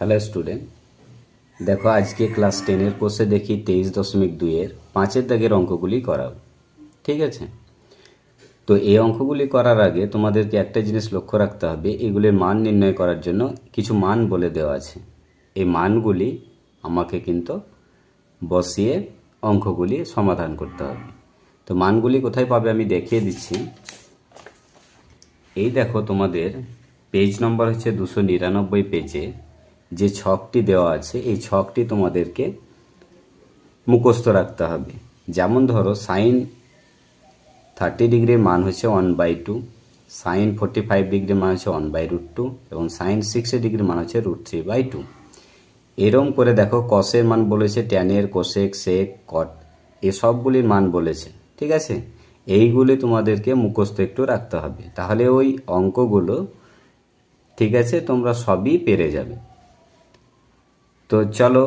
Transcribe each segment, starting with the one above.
Hello student, দেখো আজকে class 10 কোর্সে দেখি 23.2 এর 5 দাগের অঙ্কগুলি করাবো। ঠিক আছে, তো এই অঙ্কগুলি করার আগে তোমাদেরকে একটা জিনিস লক্ষ্য রাখতে হবে, এগুলির মান নির্ণয় করার জন্য কিছু মান বলে দেওয়া আছে। এই মানগুলি আমাকে কিন্তু বসিয়ে অঙ্কগুলি সমাধান করতে হবে। তো মানগুলি কোথায় পাবে আমি দেখিয়ে দিচ্ছি। এই দেখো, তোমাদের পেজ নম্বর হচ্ছে 299 পেজে যে ছকটি দেওয়া আছে, এই ছকটি তোমাদেরকে মুখস্থ রাখতে হবে। যেমন ধরো সাইন 30 ডিগ্রির মান হচ্ছে 1/2, সাইন 45 ডিগ্রির মান হচ্ছে 1/√2 এবং সাইন 60 ডিগ্রির মান হচ্ছে √3/2। এরকম করে দেখো কসের মান বলেছে, ট্যানের, কোসেক, সেক, কট, এসবগুলির মান বলেছে। ঠিক আছে, এইগুলি তোমাদেরকে মুখস্থ একটু রাখতে হবে, তাহলে ওই অঙ্কগুলো ঠিক আছে তোমরা সবই পেরে যাবে। তো চলো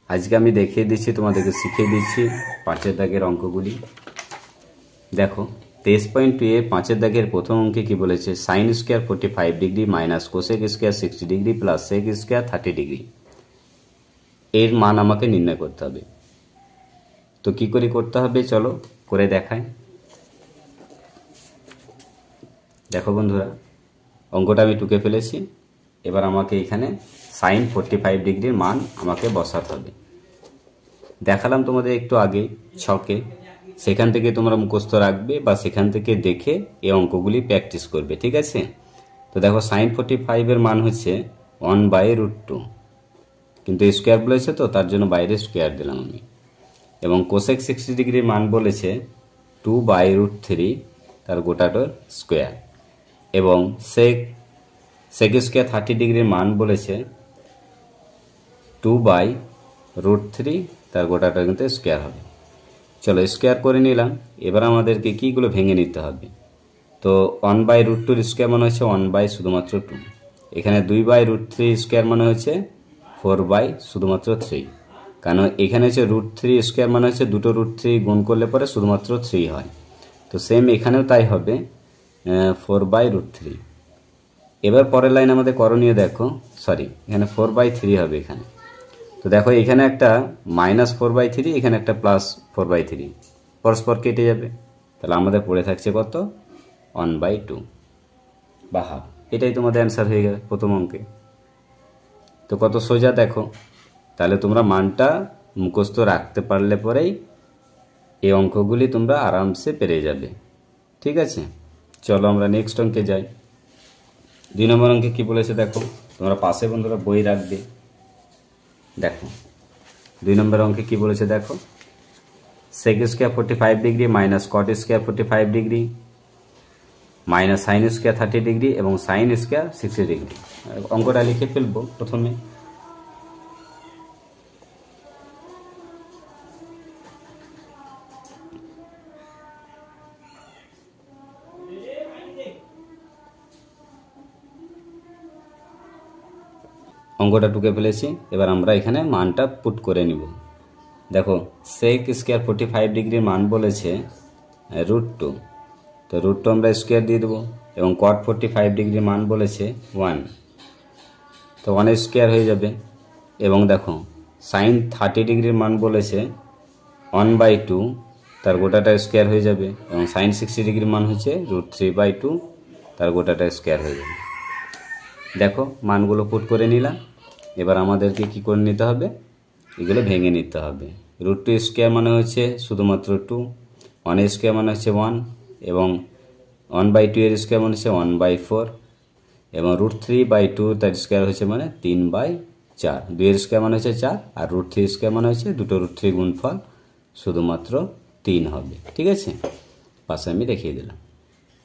আজকে আমি দেখিয়ে দিচ্ছি, তোমাদেরকে শিখিয়ে দিচ্ছি 5 দাগের অঙ্কগুলি। দেখো 23.2 এ 5 দাগের প্রথম অঙ্কে কি বলেছে, sine square 45 degree minus cosec square 60 degree plus sec square 30 degree, এর মান আমাকে নির্ণয় করতে হবে। তো কি করে করতে হবে চলো করে দেখাই। দেখো বন্ধুরা, অঙ্কটা আমি টুকে ফেলেছি। এবার আমাকে এখানে সাইন 45 ডিগ্রির মান আমাকে বসাতে হবে। দেখালাম তোমাদের একটু আগে ছকে, সেখান থেকে তোমরা মুখস্থ রাখবে বা সেখান থেকে দেখে এই অঙ্কগুলি প্র্যাকটিস করবে। ঠিক আছে, তো দেখো সাইন 45 এর মান হচ্ছে 1/√2, কিন্তু স্কোয়ার বলেছে তো তার জন্য বাইরে স্কোয়ার দিলাম আমি। এবং কোসেক 60 ডিগ্রির মান বলেছে 2/√3, তার গোটাটার স্কোয়ার। এবং সেক স্কোয়ার 30 ডিগ্রির মান বলেছে 2/√3, তার গোটাটা কিন্তু স্কোয়ার হবে। চলো স্কোয়ার করে নিলাম। এবার আমাদেরকে কীগুলো ভেঙে নিতে হবে। তো 1/√2 স্কোয়ার মানে হচ্ছে 1/ শুধুমাত্র 2, এখানে 2/√3 স্কোয়ার মানে হচ্ছে 4/ শুধুমাত্র 3, কারণ এখানে হচ্ছে √3 স্কোয়ার মানে হচ্ছে দুটো √3 গুণ করলে পরে শুধুমাত্র 3 হয়। তো সেম এখানেও তাই হবে, 4/√3। এবার পরের লাইন আমাদের করণীয়, দেখো সরি এখানে 4/3 হবে এখানে। তো দেখো এখানে একটা -4/3, এখানে একটা +4/3, পরস্পর কেটে যাবে। তাহলে আমাদের পড়ে থাকছে কত, 1/2 বা হাফ। এটাই তোমাদের অ্যান্সার হয়ে গেছে প্রথম অঙ্কে। তো কত সোজা দেখো। তাহলে তোমরা মানটা মুখস্থ রাখতে পারলে পরেই এই অঙ্কগুলি তোমরা আরামসে পেরে যাবে। ঠিক আছে, চলো আমরা নেক্সট অঙ্কে যাই। 2 নম্বর অঙ্কে কি বলেছে দেখো, তোমরা পাশে বন্ধুরা বই রাখবে। দেখো 2 নম্বর অঙ্কে কি বলেছে দেখো, sec square 45 degree minus cot square 45 degree minus sine square 30 degree এবং সাইন স্কোয়ার 60 ডিগ্রি। অঙ্কটা লিখে ফেলবো প্রথমে। অঙ্কটা টুকে ফেলেছি। এবার আমরা এখানে মানটা পুট করে নিব। দেখো সেক স্কোয়ার 45 ডিগ্রির মান বলেছে √2, তো √2 আমরা স্কোয়ার দিয়ে দেবো। এবং কট 45 ডিগ্রির মান বলেছে 1, তো 1 স্কোয়ার হয়ে যাবে। এবং দেখো সাইন 30 ডিগ্রির মান বলেছে 1/2, তার গোটাটা স্কোয়ার হয়ে যাবে। এবং সাইন 60 ডিগ্রির মান হচ্ছে √3/2, তার গোটাটা স্কোয়ার হয়ে যাবে। দেখো মানগুলো পুট করে নিলাম। এবার আমাদেরকে কি করে নিতে হবে, এগুলো ভেঙে নিতে হবে। √2 স্কোয়ার মানে হচ্ছে শুধুমাত্র 2, 1 স্কোয়ার মানে হচ্ছে 1, এবং 1/2 এর স্কোয়ার মানে হচ্ছে 1/4, এবং √3/2 তার স্কোয়ার হচ্ছে মানে 3/4, 2 এর স্কোয়ার মানে হচ্ছে 4, আর √3 স্কোয়ার মানে হচ্ছে দুটো √3 গুণফল শুধুমাত্র 3 হবে। ঠিক আছে, পাশে আমি দেখিয়ে দিলাম।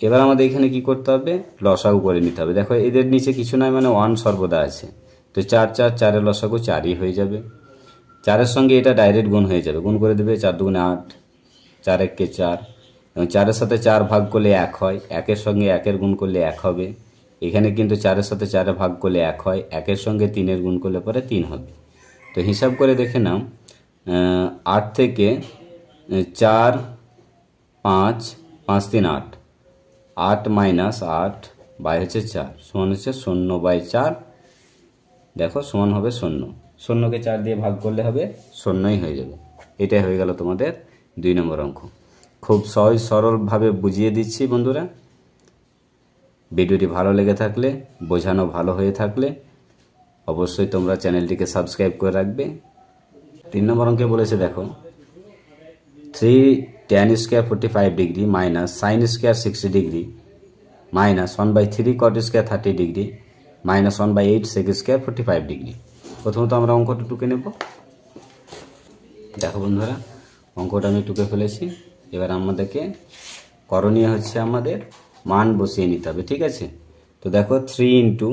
এবার আমাদের এখানে কি করতে হবে, লসাগু করে নিতে হবে। দেখো এদের নিচে কিছু নয়, মানে 1 সর্বদা আছে। তো 4 4 4 এর লসাগু 4ই হয়ে যাবে। 4-এর সঙ্গে এটা ডাইরেক্ট গুণ হয়ে যাবে, গুণ করে দেবে 4 2 8, 4 1 কে 4, এবং 4-এর সাথে 4 ভাগ করলে 1 হয়, 1-এর সঙ্গে 1-এর গুণ করলে 1 হবে। এখানে কিন্তু 4-এর সাথে 4 ভাগ করলে 1 হয়, 1-এর সঙ্গে 3-এর গুণ করলে পরে 3 হবে। তো হিসাব করে দেখে নাও, 8 থেকে 4 5 5 3 8, 8 - 8 বাই হচ্ছে 4 সমান হচ্ছে 0/4 দেখো সমান হবে 0। 0কে 4 দিয়ে ভাগ করলে হবে 0ই হয়ে যাবে। এটাই হয়ে গেল তোমাদের 2 নম্বর অঙ্ক। খুব সহজ সরলভাবে বুঝিয়ে দিচ্ছি বন্ধুরা। ভিডিওটি ভালো লেগে থাকলে, বোঝানো ভালো হয়ে থাকলে অবশ্যই তোমরা চ্যানেলটিকে সাবস্ক্রাইব করে রাখবে। 3 নম্বর অঙ্কে বলেছে দেখো 3 tan square 45 degree minus sine square 60 degree minus 1/3 cot square 30 degree minus 1/8 sec square 45 degree. প্রথমত আমরা অঙ্কটা টুকে নেব। দেখো বন্ধুরা, অঙ্কটা আমি টুকে ফেলেছি। এবার আমাদেরকে করণীয় হচ্ছে আমাদের মান বসিয়ে নিতে হবে, ঠিক আছে। তো দেখো 3 ইন্টু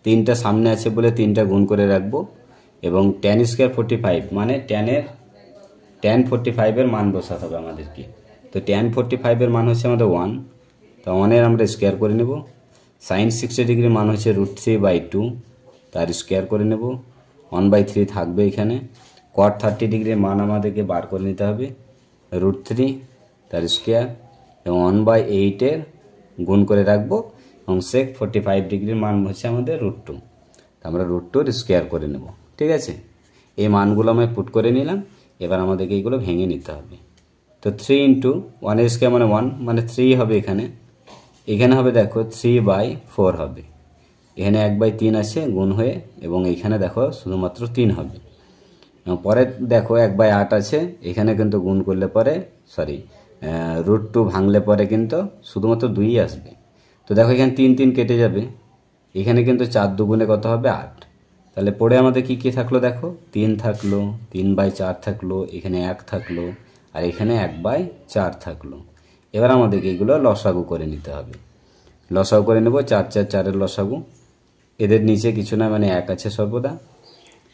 3টা সামনে আছে বলে 3টা গুণ করে রাখবো, এবং tan স্কয়ার 45 মানে tan 45 এর মান বসাতে হবে আমাদেরকে। তো tan 45 এর মান হচ্ছে আমাদের 1, তো 1 আমরা স্কয়ার করে নেব। সাইন 60 ডিগ্রি মান হচ্ছে √3/2, তার স্কয়ার করে নেব। 1/3 থাকবে এখানে। cot 30 ডিগ্রির মান আমাদেরকে বার করে নিতে হবে, √3 তার স্কয়ার, এবং 1/8 এর গুণ করে রাখবো, এবং sec 45 ডিগ্রির মান হচ্ছে আমাদের √2, আমরা √2 এর স্কয়ার করে নেব, ঠিক আছে। এই মানগুলো আমি পুট করে নিলাম। এবার আমাদেরকে এইগুলো ভেঙে নিতে হবে। তো 3 ইন্টু 1 এর স্কয়ার মানে 1, মানে 3 হবে এখানে। এখানে হবে দেখো 3/4 হবে। এখানে 1/3 আছে গুণ হয়ে, এবং এখানে দেখো শুধুমাত্র 3 হবে। এবং পরে দেখো 1/8 আছে, এখানে কিন্তু গুণ করলে পরে √2 ভাঙলে পরে কিন্তু শুধুমাত্র 2ই আসবে। তো দেখো এখানে 3 3 কেটে যাবে, এখানে কিন্তু 4 দুগুণে কত হবে 8। তাহলে পরে আমাদের কি কি থাকলো দেখো, 3 থাকলো, 3/4 থাকলো, এখানে 1 থাকলো, আর এখানে 1/4 থাকলো। এবার আমাদেরকে এগুলো লসাগু করে নিতে হবে। লসাগু করে নেব, 4 4 4 এর লসাগু। এদের নিচে কিছু না, মানে 1 আছে সর্বদা।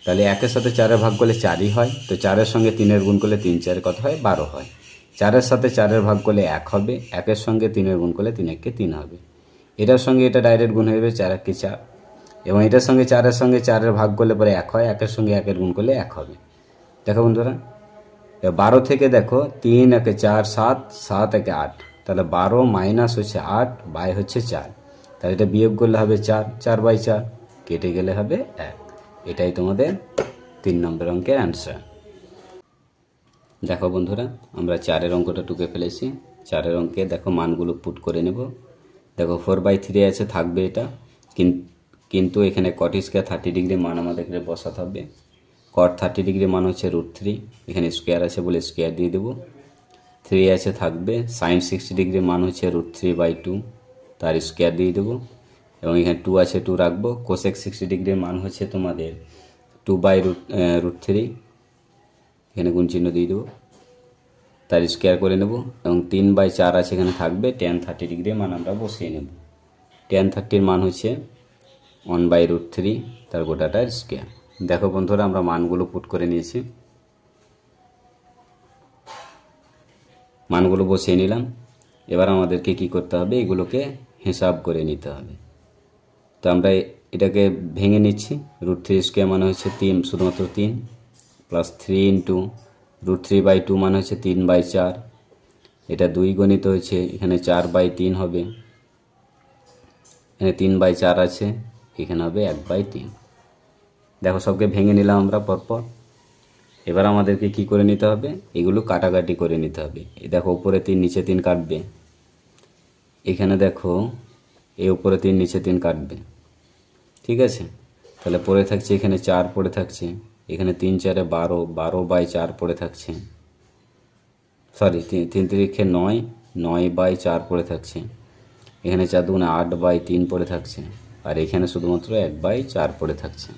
তাহলে 1 এর সাথে 4 এর ভাগ করলে 4ই হয়। তো 4 এর সঙ্গে 3 এর গুণ করলে 3 4 কত হয় 12 হয়। 4 এর সাথে 4 এর ভাগ করলে 1 হবে। 1 এর সঙ্গে 3 এর গুণ করলে 3 1 3 হবে। এটার সঙ্গে এটা ডাইরেক্ট গুণ হয়ে যাবে, 4 1 4। এবং এটার সঙ্গে 4 এর সঙ্গে 4 এর ভাগ করলে পরে 1 হয়। 1 এর সঙ্গে 1 এর গুণ করলে 1 হবে। দেখো বন্ধুরা, 12 থেকে দেখো 3 1 4 7 7 1 8, তাহলে 12 মাইনাস হচ্ছে 8 বাই হচ্ছে 4, তাহলে এটা বিয়োগ করলে হবে 4, 4/4 কেটে গেলে হবে 1। এটাই তোমাদের 3 নম্বর অঙ্কের অ্যান্সার। দেখো বন্ধুরা, আমরা 4 এর অঙ্কটা টুকে ফেলেছি। 4 এর অঙ্কে দেখো মানগুলো পুট করে নেব। দেখো 4/3 আছে, থাকবে এটা, কিন্তু এখানে cot স্কয়ার 30 ডিগ্রি মান আমাদেরকে বসাতে হবে। cot 30 ডিগ্রি মান হচ্ছে √3, এখানে স্কয়ার আছে বলে স্কয়ার দিয়ে দেবো। 3 আছে থাকবে, সাইন 60 ডিগ্রি মান হচ্ছে √3/2, তার স্কয়ার দিয়ে দেবো। এবং এখানে 2 আছে, 2 রাখবো। কোসেক 60 ডিগ্রির মান হচ্ছে তোমাদের 2/√3, এখানে গুণ চিহ্ন দিয়ে দেবো, তার স্কয়ার করে নেব। এবং 3/4 আছে এখানে থাকবে, tan 30 ডিগ্রির মান আমরা বসিয়ে নেব। tan 30 মান হচ্ছে 1/√3, তার গোটাটার স্কয়ার। দেখো বন্ধুরা, আমরা মানগুলো পুট করে নিয়েছি, মানগুলো বসিয়ে নিলাম। এবার আমাদেরকে কি করতে হবে, এগুলোকে হিসাব করে নিতে হবে। তো আমরা এটাকে ভেঙে নিচ্ছি। √3 স্কয়ার মানে হচ্ছে 3, শুধুমাত্র 3, প্লাস 3 ইন্টু √3/2 মানে হচ্ছে 3/4, এটা 2 গণিত হয়েছে, এখানে 4/3 হবে, এখানে 3/4 আছে, এখানে হবে 1/3। দেখো সবকে ভেঙে নিলাম আমরা পরপর। এবার আমাদেরকে কি করে নিতে হবে, এগুলো কাটাকাটি করে নিতে হবে। এই দেখো উপরে 3 নিচে 3 কাটবে, এখানে দেখো এই উপরে 3 নিচে 3 কাটবে, ঠিক আছে। তাহলে পড়ে থাকছে এখানে 4 পড়ে থাকছে, এখানে 3 4 12, 12/4 পড়ে থাকছে, 3 3 9, 9/4 পড়ে থাকছে, এখানে 4 2 8/3 পড়ে থাকছে, আর এখানে শুধুমাত্র 1/4 পড়ে থাকছে।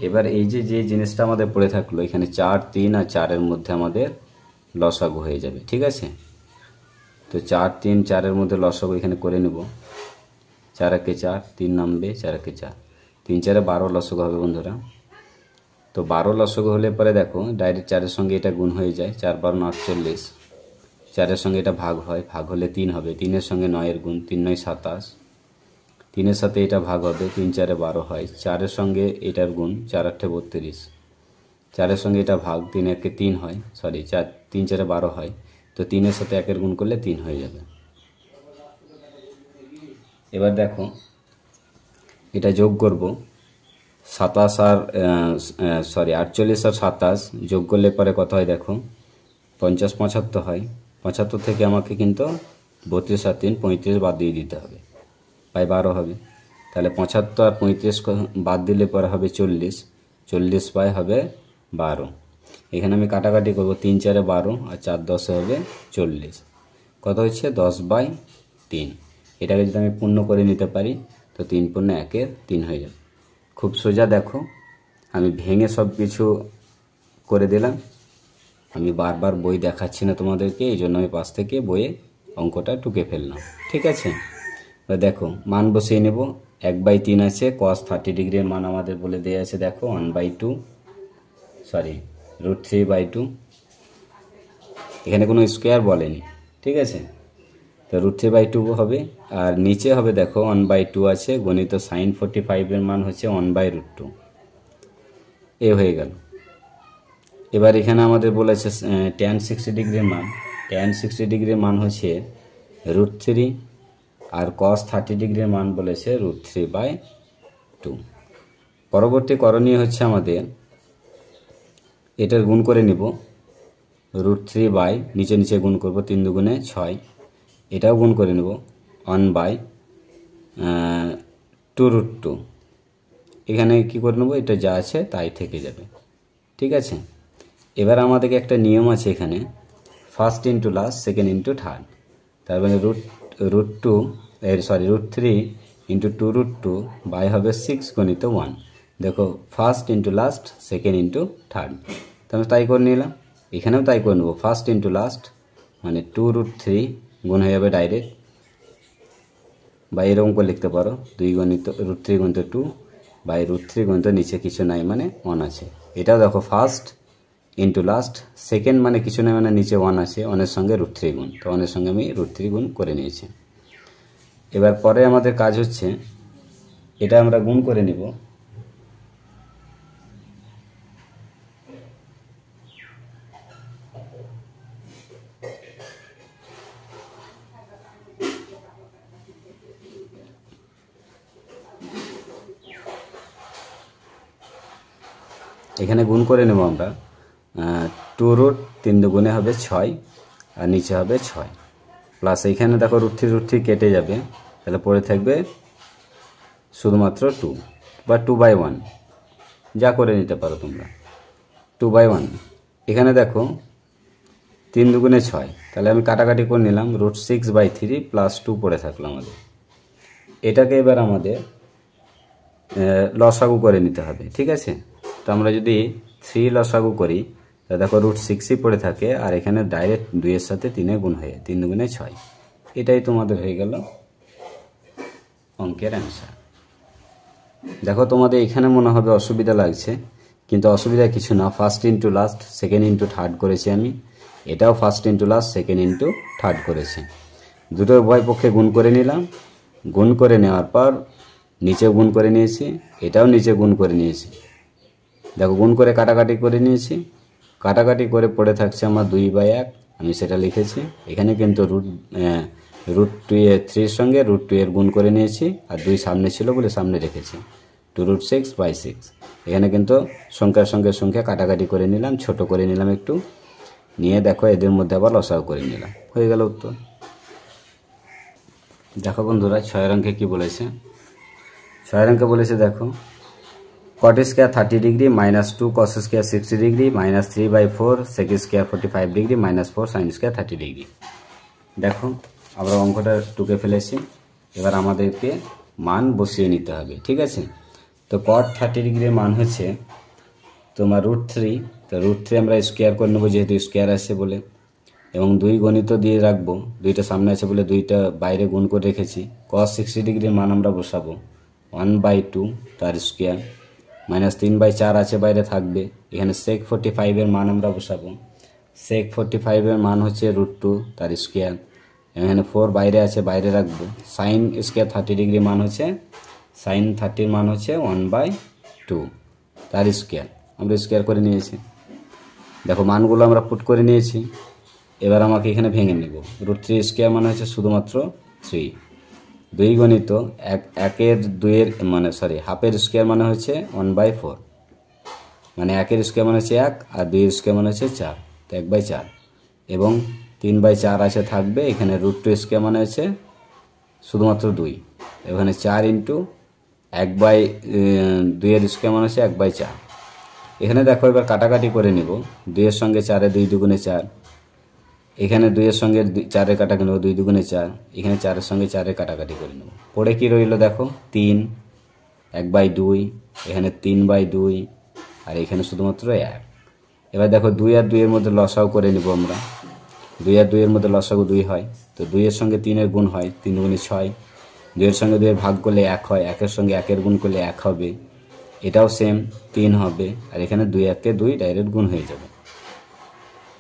এবার এই যে জিনিসটা আমাদের পড়ে থাকলো, এখানে 4 3 আর 4 এর মধ্যে আমাদের লসাগু হয়ে যাবে, ঠিক আছে। তো 4 3 4 এর মধ্যে লসাগু এখানে করে নেব। 4 1 4, 3 নামবে, 4 1 4, 3 4 12 লসাগু হবে বন্ধুরা। তো 12 লসাগু হলে পরে দেখো ডাইরেক্ট 4 এর সঙ্গে এটা গুণ হয়ে যায়, 4 12 48, 4 এর সঙ্গে এটা ভাগ হয়, ভাগ হলে 3 হবে, 3 এর সঙ্গে 9 এর গুণ, 3 9 27, 3 এর সাথে এটা ভাগ হবে, 3 4 12 হয়, 4 এর সঙ্গে এটার গুণ, 4 8 32, 4 এর সঙ্গে এটা ভাগ, 3 1 3 হয়, 3 4 12 হয়। তো 3 এর সাথে 1 এর গুণ করলে 3 হয়ে যাবে। এবার দেখো এটা যোগ করব, 27 আর 48 আর 27 যোগ করলে পরে কত হয় দেখো, 50 75 হয়। 75 থেকে আমাকে কিন্তু 32 আর 3 35 বাদ দিয়ে দিতে হবে, পাই 12 হবে। তাহলে 75 আর 35 বাদ দিলে পরে হবে 40, 40 পাই হবে 12। এখানে আমি কাটাকাটি করব, 3 4 12 আর 4 10 হবে 40, কত হচ্ছে 10/3। এটাকে যদি আমি পূর্ণ করে নিতে পারি তো 3 পূর্ণ 1 3 হয়ে যাবে। খুব সোজা, দেখো আমি ভেঙে সব কিছু করে দিলাম। আমি বারবার বই দেখাচ্ছি না তোমাদেরকে, এই জন্য আমি পাশ থেকে বইয়ে অঙ্কটা টুকে ফেললাম, ঠিক আছে। এবার দেখো মান বসিয়ে নেব। 1/3 আছে, cos 30 ডিগ্রির মান আমাদের বলে দেওয়া আছে, দেখো 1/2 √3/2। এখানে কোনো স্কোয়ার বলেনি, ঠিক আছে। তো √3/2 হবে, আর নিচে হবে দেখো 1/2 আছে, গণিত sin 45 এর মান হচ্ছে 1/√2, এ হয়ে গেল। এবার এখানে আমাদের বলেছে tan 60 ডিগ্রির মান, tan 60 ডিগ্রির মান হচ্ছে √3, আর cos 30 ডিগ্রির মান বলেছে √3/2। পরবর্তী করণীয় হচ্ছে আমাদের এটার গুণ করে নিব, √3 নিচে নিচে গুণ করব, 3 দুগুণে 6, এটাও গুণ করে নেব 1/2√2। এখানে কি করে নেব, এটা যা আছে তাই থেকে যাবে, ঠিক আছে। এবার আমাদেরকে একটা নিয়ম আছে এখানে, first into last second into third. তার মানে √3 ইন্টু 2√2 বাই হবে 6 গণিত 1। দেখো first into last second into third, তাহলে তাই করে নিলাম। এখানেও তাই করে নেব, ফার্স্ট ইন্টু লাস্ট মানে 2√3 গুণ হয়ে যাবে ডাইরেক্ট, বা এরকম করে লিখতে পারো 2 গণিত √3 গুণিত 2 বাই √3 গুণিত নিচে কিছু নাই মানে 1 আছে। এটাও দেখো ফার্স্ট ইন্টু লাস্ট, সেকেন্ড মানে কিছু নাই মানে নিচে 1 আছে, 1 এর সঙ্গে √3 গুণ, তো 1 এর সঙ্গে আমি √3 গুণ করে নিয়েছি। এবার পরে আমাদের কাজ হচ্ছে এটা আমরা গুণ করে নিব। এখানে গুণ করে নেব আমরা 2√3 দুগুণে হবে 6 আর নিচে হবে 6, প্লাস এইখানে দেখো √3 কেটে যাবে, তাহলে পড়ে থাকবে শুধুমাত্র 2 বা 2/1, যা করে নিতে পারো তোমরা 2/1। এখানে দেখো 3 দুগুণে 6, তাহলে আমি কাটাকাটি করে নিলাম, √6/3 প্লাস 2 পড়ে থাকলো আমাদের। এটাকে এবার আমাদের লসাগু করে নিতে হবে, ঠিক আছে। তো আমরা যদি 3 লসাগু করি তা দেখো √6ই পড়ে থাকে, আর এখানে ডাইরেক্ট 2 এর সাথে 3 গুণ হয়ে 3 দুগুণে 6, এটাই তোমাদের হয়ে গেল অঙ্কের অ্যান্সার। দেখো তোমাদের এখানে মনে হবে অসুবিধা লাগছে, কিন্তু অসুবিধা কিছু না। First into last second into third করেছি আমি, এটাও first into last second into third করেছি, দুটো উভয় পক্ষে গুণ করে নিলাম। গুণ করে নেওয়ার পর নিচে গুণ করে নিয়েছি, এটাও নিচে গুণ করে নিয়েছি। দেখো গুণ করে কাটাকাটি করে নিয়েছি, কাটাকাটি করে পড়ে থাকছে আমার 2/1, আমি সেটা লিখেছি। এখানে কিন্তু √3 সঙ্গে √2 এর গুণ করে নিয়েছি, আর 2 সামনে ছিল বলে সামনে রেখেছি, 2√6/6। এখানে কিন্তু সংখ্যার সঙ্গে সংখ্যা কাটাকাটি করে নিলাম, ছোট করে নিলাম একটু, নিয়ে দেখো এদের মধ্যে আবার লসাগু করে নিলাম, হয়ে গেল উত্তর। দেখো বন্ধুরা 6 অঙ্কে কি বলেছে, 6 অঙ্কে বলেছে দেখো cot square 30 degree -2 cos square 60 degree -3/4 sec square 45 degree -4 sin square 30 degree. দেখো আমরা অঙ্কটা টুকে ফেলেছি, এবার আমাদেরকে মান বসিয়ে নিতে হবে, ঠিক আছে। তো cot 30 ডিগ্রির মান হচ্ছে তোমার √3, তো √3 আমরা স্কয়ার করে নেবো যেহেতু স্কয়ার আছে বলে, এবং 2 গণিত দিয়ে রাখবো, 2টা সামনে আছে বলে 2টা বাইরে গুণ করে রেখেছি। cos 60 ডিগ্রির মান আমরা বসাবো 1/2 তার স্কয়ার, -3/4 আছে বাইরে থাকবে। এখানে sec 45 এর মান আমরা বসাবো, sec 45 এর মান হচ্ছে √2 তার স্কয়ার, এখানে 4 বাইরে আছে বাইরে রাখবো। sin স্কয়ার 30 ডিগ্রি মান হচ্ছে sin 30 মান হচ্ছে 1/2 তার স্কয়ার, আমরা স্কয়ার করে নিয়েছি। দেখো মানগুলো আমরা পুট করে নিয়েছি, এবার আমাকে এখানে ভেঙে নেব। √3 স্কয়ার মানে হচ্ছে শুধুমাত্র 3, 2 গণিত একের দুইয়ের মানে হাফের স্কোয়ার মানে হচ্ছে 1/4, মানে একের স্কোয়ার মানে হচ্ছে 1 আর 2 স্কোয়ার মানে হচ্ছে 4, তো 1/4 এবং 3/4 আছে থাকবে। এখানে √2 স্কোয়ার মানে হচ্ছে শুধুমাত্র 2, এখানে 4 ইন্টু 1/2 স্কোয়ার মানে হচ্ছে 1/4। এখানে দেখো এবার কাটাকাটি করে নিব। 2 এর সঙ্গে 4 2 দুগুণে 4, এখানে 2 এর সঙ্গে 4 কাটাকাটি নেব, 2 দুগুণে 4, এখানে 4 এর সঙ্গে 4 কাটাকাটি করে নেব। পরে কি রইল দেখো 3, 1/2, এখানে 3/2 আর এখানে শুধুমাত্র 1। এবার দেখো 2 আর 2 এর মধ্যে লসাগু করে নিব আমরা। 2 আর 2 এর মধ্যে লসাগু 2 হয়, তো 2 এর সঙ্গে 3 এর গুণ হয়, 3 গুণে 6। 2 এর সঙ্গে 2 এর ভাগ করলে 1 হয়, 1 এর সঙ্গে 1 এর গুণ করলে 1 হবে, এটাও সেম 3 হবে, আর এখানে 2 1 কে 2 ডাইরেক্ট গুণ হয়ে যাবে।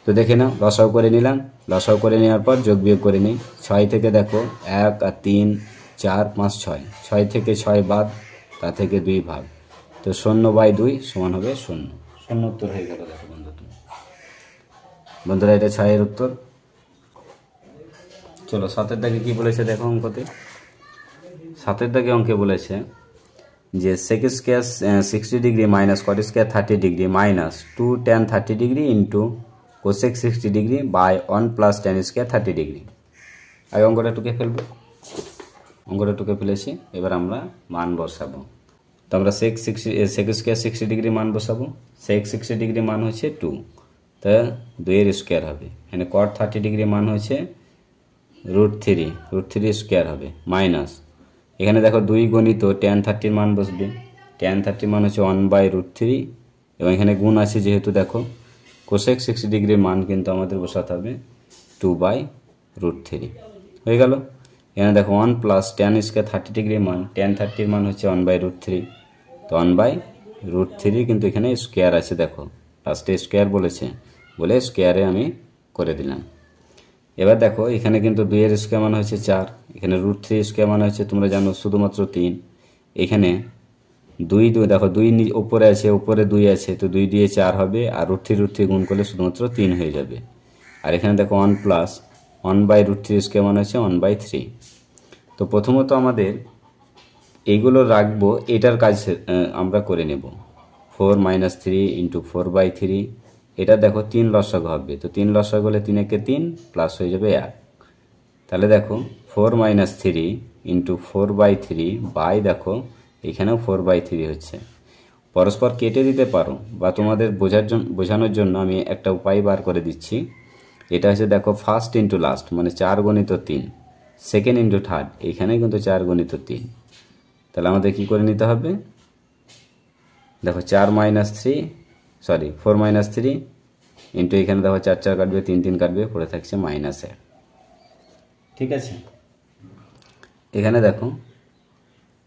তো দেখে নাও, লসাগু করে নিলাম। লসাগু করে নেওয়ার পর যোগ বিয়োগ করে নিই। 6 থেকে দেখো 1 আর 3 4 5 6, 6 থেকে 6 বাদ, তা থেকে 2 ভাগ, তো 0/2 সমান হবে 0। 0 উত্তর হয়ে গেল। দেখো বন্ধুরা এটা 6 এর উত্তর। চলো 7 এর দাগে কি বলেছে দেখো অঙ্কতে। 7 এর দাগে অঙ্কে বলেছে যে sec square 60 degree minus cot square 30 degree minus 2 tan 30 degree into cosec 60 degree by 1 plus tan square 30 degree. আগে অঙ্কটা টুকে ফেলবো। অঙ্কটা টুকে ফেলেছি, এবার আমরা মান বসাবো। তো আমরা sec স্কয়ার 60 ডিগ্রি মান বসাবো। sec 60 ডিগ্রি মান হচ্ছে 2, তা 2 এর স্কয়ার হবে। এখানে cot 30 ডিগ্রি মান হচ্ছে √3 স্কয়ার হবে মাইনাস, এখানে দেখো 2 গণিত tan 30 এর মান বসবে। tan 30 মান হচ্ছে 1/√3 এবং এখানে গুণ আছে যেহেতু দেখো cosec 60 ডিগ্রির মান কিন্তু আমাদের বসাতে হবে 2/√3 হয়ে গেল। এখানে দেখো 1 প্লাস tan স্কয়ার 30 ডিগ্রির মান, tan 30 এর মান হচ্ছে 1/√3, তো 1/√3 কিন্তু এখানে স্কয়ার আছে, দেখো লাস্টে স্কয়ার বলেছে বলে স্কয়ারে আমি করে দিলাম। এবার দেখো এখানে কিন্তু 2 এর স্কয়ার মানে হচ্ছে 4, এখানে √3 স্কয়ার মানে হচ্ছে তোমরা জানো শুধুমাত্র 3। এখানে 2 দেখো 2 উপরে আছে, উপরে 2 আছে, তো 2 দিয়ে 4 হবে, আর √3 গুণ করলে শুধুমাত্র 3 হয়ে যাবে। আর এখানে দেখো 1 প্লাস 1/√3 স্কয়ার মানে হচ্ছে 1/3। তো প্রথমত আমাদের এইগুলো রাখবো, এটার কাজ আমরা করে নেব। 4 - 3 ইন্টু 4/3, এটা দেখো 3 লসাগু হবে, তো 3 লসাগু হলে 3 একে 3 প্লাস হয়ে যাবে 1। তাহলে দেখো 4 - 3 ইন্টু 4/3 বাই দেখো এখানেও 4/3 হচ্ছে। পরস্পর কেটে দিতে পারো, বা তোমাদের বোঝানোর জন্য আমি একটা উপায় বার করে দিচ্ছি। এটা হচ্ছে দেখো ফার্স্ট ইন্টু লাস্ট, মানে 4 গণিত 3, সেকেন্ড ইন্টু থার্ড, এখানে কিন্তু 4 গণিত 3। তাহলে আমাদের কি করে নিতে হবে দেখো 4 - 3 ইন্টু এখানে দেখো 4 4 কাটবে, 3 3 কাটবে, পড়ে থাকছে -1। ঠিক আছে, এখানে দেখো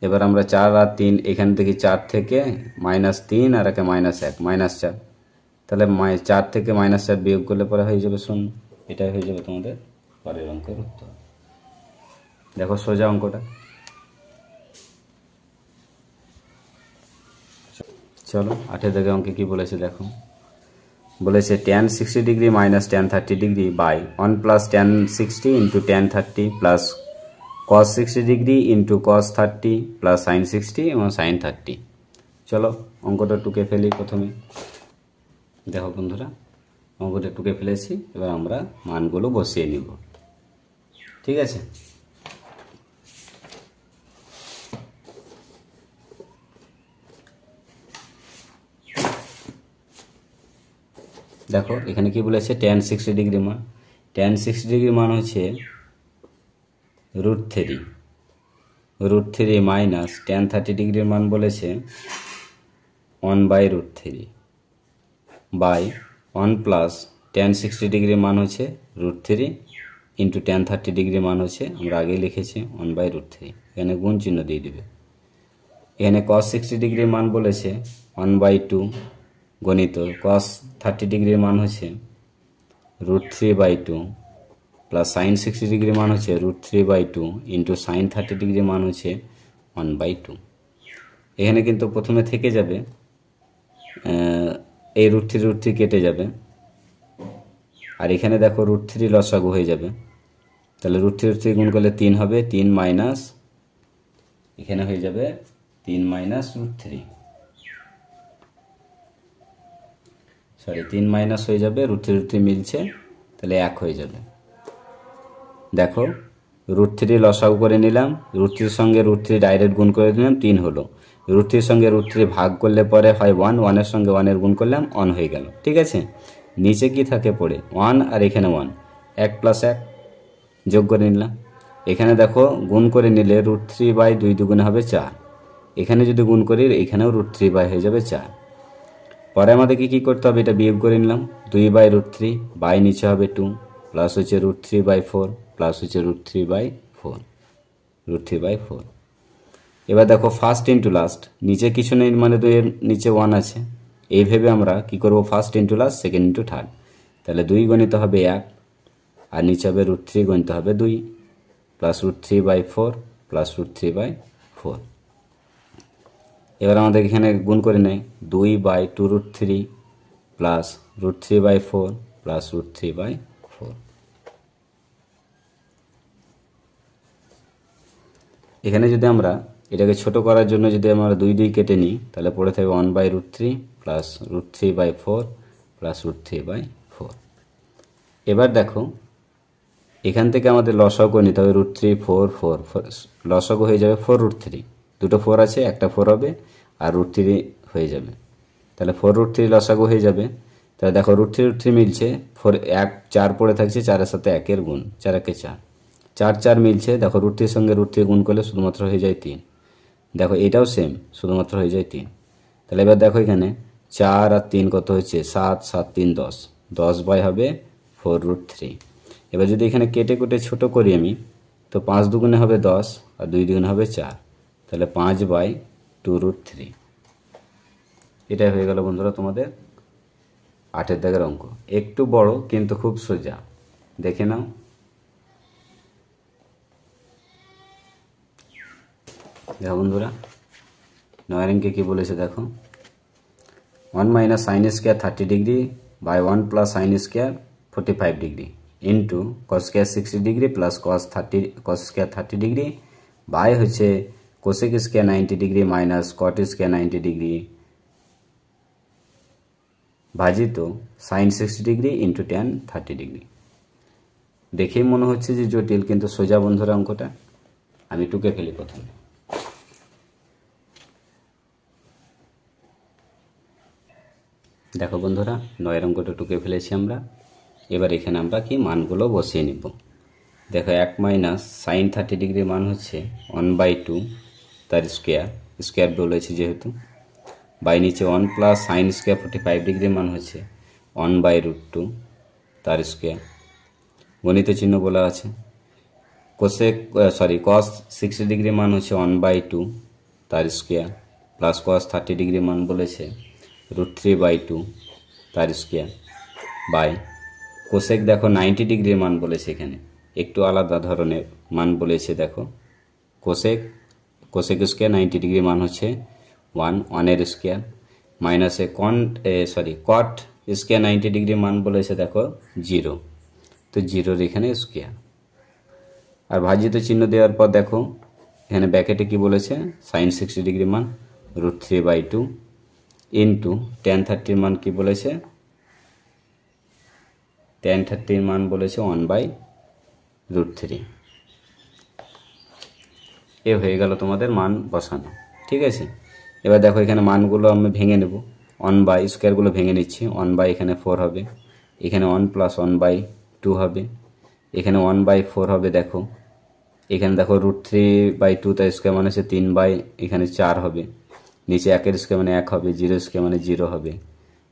এবার আমরা 4 আর 3 এখান থেকে 4 থেকে -3 আর একে -1 -4, তাহলে 4 থেকে -4 বিয়োগ করলে পরে হয়ে যাবে 0। এটাই হয়ে যাবে তোমাদের পরের অঙ্কের উত্তর। দেখো সোজা অঙ্কটা। চলো 8 দাগে অঙ্কে কি বলেছে দেখো। বলেছে tan 60 degree minus tan 30 degree by 1 plus tan 60 into tan 30 plus cos 60 degree into cos 30 plus sin 60 এবং sin 30। চলো অঙ্কটা টুকে ফেলি প্রথমে। দেখো বন্ধুরা অঙ্কটা টুকে ফেলেছি, এবার আমরা মানগুলো বসিয়ে নিব। ঠিক আছে, দেখো এখানে কি বলেছে tan 60 ডিগ্রি মান। tan 60 ডিগ্রি মান হচ্ছে √3 মাইনাস tan 30 ডিগ্রির মান বলেছে 1/√3 বাই 1 প্লাস tan 60 ডিগ্রির মান হচ্ছে √3 ইন্টু tan 30 ডিগ্রির মান হচ্ছে আমরা আগেই লিখেছি 1/√3, এখানে গুণ চিহ্ন দিয়ে দিবে। এখানে cos 60 ডিগ্রির মান বলেছে 1/2 গণিত cos 30 ডিগ্রির মান হচ্ছে √3/2 প্লাস sin 60 ডিগ্রির মান হচ্ছে √3/2 ইন্টু sin 30 ডিগ্রির মান হচ্ছে 1/2। এখানে কিন্তু প্রথমে থেকে যাবে এই √3 কেটে যাবে, আর এখানে দেখো √3 লসাগু হয়ে যাবে, তাহলে √3 গুণ করলে 3 হবে, 3 মাইনাস এখানে হয়ে যাবে 3 minus root three, sorry 3 minus হয়ে যাবে, রুট থ্রি মিলছে, তাহলে 1 হয়ে যাবে। দেখো রুট থ্রি লসাগু করে নিলাম, রুট থ্রির সঙ্গে রুট থ্রি ডাইরেক্ট গুণ করে দিলাম, 3 হলো। রুট থ্রির সঙ্গে রুট থ্রি ভাগ করলে পরে হয় 1, 1-এর সঙ্গে 1-এর গুণ করলাম, 1 হয়ে গেল। ঠিক আছে, নিচে কি থাকে পড়ে 1 আর এখানে 1, 1 প্লাস 1 যোগ করে নিলাম। এখানে দেখো গুণ করে নিলে রুট থ্রি বাই 2 দুগুণে হবে 4, এখানে যদি গুণ করি এখানেও রুট থ্রি বাই হয়ে যাবে 4। পরে আমাদেরকে কী করতে হবে, এটা বিয়োগ করে নিলাম, 2 বাই রুট থ্রি বাই নিচে হবে 2 প্লাস হচ্ছে রুট থ্রি বাই 4 প্লাস হচ্ছে রুট থ্রি বাই 4। এবার দেখো ফার্স্ট ইন্টু লাস্ট, নিচে কিছু নেই মানে 2 এর নিচে 1 আছে, এইভাবে আমরা কি করব, first into last, second into third. তাহলে 2 গণিত হবে 1 আর নিচে হবে রুট থ্রি গণিত হবে 2 plus root three by 4 plus root three by 4। এবার আমাদের এখানে গুণ করে নেই, 2 by 2 root three plus root three by 4 plus root three by 4। এখানে যদি আমরা এটাকে ছোট করার জন্য যদি আমরা 2 কেটে নিই, তাহলে পড়ে থাকবে 1 by root three plus root three by 4 plus root three by 4। এবার দেখো এখান থেকে আমাদের লসাগু নিতে হবে, রুট থ্রি 4 4, লসাগু হয়ে যাবে 4 রুট থ্রি, দুটো 4 আছে, একটা 4 হবে আর রুট থ্রি হয়ে যাবে, তাহলে 4 রুট থ্রি লসাগু হয়ে যাবে। তাহলে দেখো রুট থ্রি মিলছে, 4 1 4 পড়ে থাকছে, 4-এর সাথে 1-এর গুণ, 4 1 4, 4 4 মিলছে। দেখো রুট থ্রির সঙ্গে রুট থ্রি গুণ করলে শুধুমাত্র হয়ে যায় 3। দেখো এটাও সেম, শুধুমাত্র হয়ে যায় 3। তাহলে এবার দেখো এখানে 4 আর 3 কত হচ্ছে, 7 7 3 10, 10 বাই হবে 4 রুট থ্রি। এবার যদি এখানে কেটে কুটে ছোট করি আমি, তো 5 দুগুণে হবে 10 আর 2 দুগুণে হবে 4, তাহলে 5 বাই 2 রুট থ্রি। এটাই হয়ে গেল বন্ধুরা তোমাদের 8-এর দাগের অঙ্ক। একটু বড় কিন্তু খুব সোজা, দেখে নাও। দেখো বন্ধুরা 9 অঙ্কে কী বলেছে দেখো, 1 minus sine square 30 degree by 1 plus sine square 45 degree into cos square 60 degree plus cos square 30 degree by হচ্ছে cosec square 90 degree minus cot square 90 degree ভাজিত sine 60 degree into tan 30 degree. দেখেই মনে হচ্ছে যে জটিল, কিন্তু সোজা বন্ধুরা অঙ্কটা। আমি টুকে ফেলি প্রথমে। দেখো বন্ধুরা 9 অঙ্কটা টুকে ফেলেছি আমরা। এবার এখানে আমরা কি মানগুলো বসিয়ে নিব। দেখো 1 মাইনাস সাইন 30 ডিগ্রির মান হচ্ছে 1/2 তার স্কোয়ার বলেছি যেহেতু, বাই নিচে 1 প্লাস সাইন স্কোয়ার 45 ডিগ্রির মান হচ্ছে 1/√2 তার স্কোয়ার, গণিত চিহ্ন বলা আছে। কস 60 ডিগ্রির মান হচ্ছে 1/2 তার স্কোয়ার প্লাস কস 30 ডিগ্রির মান বলেছে √3/2 তার স্কোয়ার বাই কোসেক দেখো 90 ডিগ্রির মান বলেছে, এখানে একটু আলাদা ধরনের মান বলেছে। দেখো কোসেক স্কোয়ার 90 ডিগ্রির মান হচ্ছে 1 এর স্কোয়ার মাইনাসে কট স্কোয়ার 90 ডিগ্রির মান বলেছে দেখো 0, তো 0-র এখানে স্কোয়ার। আর ভাজিত চিহ্ন দেওয়ার পর দেখো এখানে ব্যাকেটে কি বলেছে, সাইন 60 ডিগ্রির মান √3/2 ইন্টু ট্যান 30-র মান কি বলেছে, ট্যান 30-র মান বলেছে 1/√3। এ হয়ে গেল তোমাদের মান বসানো। ঠিক আছে, এবার দেখো এখানে মানগুলো আমি ভেঙে নেব, 1 স্কোয়ারগুলো ভেঙে নিচ্ছি। 1 এখানে 4 হবে, এখানে 1 প্লাস 1/2 হবে, এখানে 1/4 হবে। দেখো এখানে দেখো √3/2 তার স্কোয়ার মানে হচ্ছে 3 এখানে 4 হবে, নিচে 1-এর স্কোয়ার মানে 1 হবে, 0 স্কোয়ার মানে 0 হবে।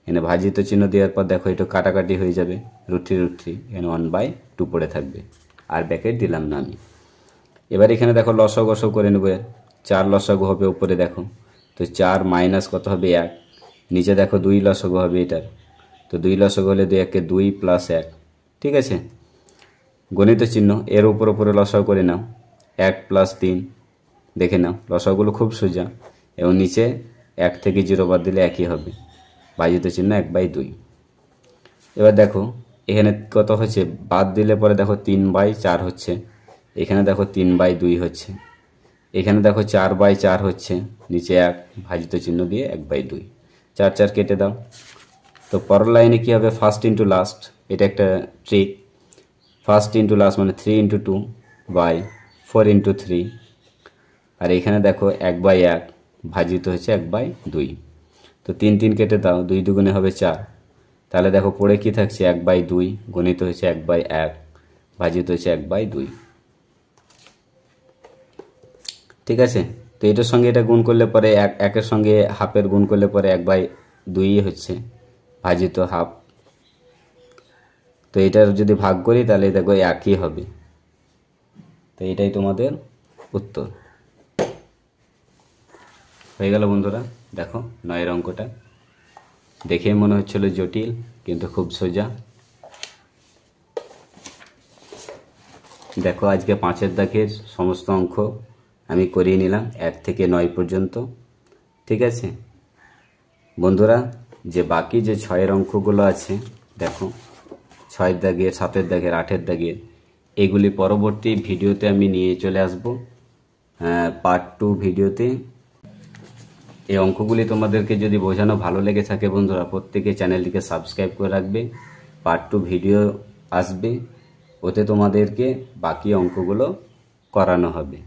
এখানে ভাজিত চিহ্ন দেওয়ার পর দেখো একটু কাটাকাটি হয়ে যাবে, √3 এখানে 1/2 পড়ে থাকবে, আর ব্যাকেট দিলাম না আমি। এবার এখানে দেখো লসাগু করে নেবো, 4 লসাগু হবে উপরে দেখো, তো 4 মাইনাস কত হবে 1, নিচে দেখো 2 লসাগু হবে এটার, তো 2 লসাগু হলে 2 1 2 প্লাস 1। ঠিক আছে, গণিত চিহ্ন এর উপরে লসাগু করে নাও, 1 প্লাস 3, দেখে নাও লসাগুলো খুব সোজা, এবং নিচে 1 থেকে 0 বাদ দিলে 1ই হবে, ভাজিত চিহ্ন 1/2। এবার দেখো এখানে কত হচ্ছে, বাদ দিলে পরে দেখো 3/4 হচ্ছে, এখানে দেখো 3/2 হচ্ছে, এখানে দেখো 4/4 হচ্ছে, নিচে 1 ভাজিত চিহ্ন দিয়ে 1/2, 4 4 কেটে দাও। তো পরের লাইনে কি হবে, ফার্স্ট ইন্টু লাস্ট, এটা একটা ট্রিক। ফার্স্ট ইন্টু লাস্ট মানে 3 × 2 বাই 4 × 3, আর এখানে দেখো 1/1 ভাজিত হচ্ছে 1/2। তো 3 3 কেটে দাও, 2 2 হবে 4। তাহলে দেখো পড়ে কি থাকছে, 1/2 গণিত হচ্ছে 1/1 ভাজিত হচ্ছে 1/2। ঠিক আছে, তো এটার সঙ্গে এটা গুণ করলে পরে একের সঙ্গে হাফের গুণ করলে পরে 1/2 হচ্ছে ভাজিত হাফ। তো এটার যদি ভাগ করি তাহলে দেখো একই হবে। তো এটাই তোমাদের উত্তর হয়ে গেল বন্ধুরা। দেখো 9 অঙ্কটা দেখে মনে হচ্ছিল জটিল, কিন্তু খুব সোজা। দেখো আজকে 5-এর দাগের সমস্ত অঙ্ক আমি করিয়ে নিলাম 1 থেকে 9 পর্যন্ত। ঠিক আছে বন্ধুরা, যে বাকি যে 6-এর অঙ্কগুলো আছে, দেখো 6-এর দাগের, 7-এর দাগের, 8-এর দাগের, এগুলি পরবর্তী ভিডিওতে আমি নিয়ে চলে আসব পার্ট 2 ভিডিওতে। এই অঙ্কগুলি তোমাদেরকে যদি বোঝানো ভালো লেগে থাকে বন্ধুরা, প্রত্যেকে চ্যানেলটিকে সাবস্ক্রাইব করে রাখবে। পার্ট 2 ভিডিও আসবে, ওতে তোমাদেরকে বাকি অঙ্কগুলো করানো হবে।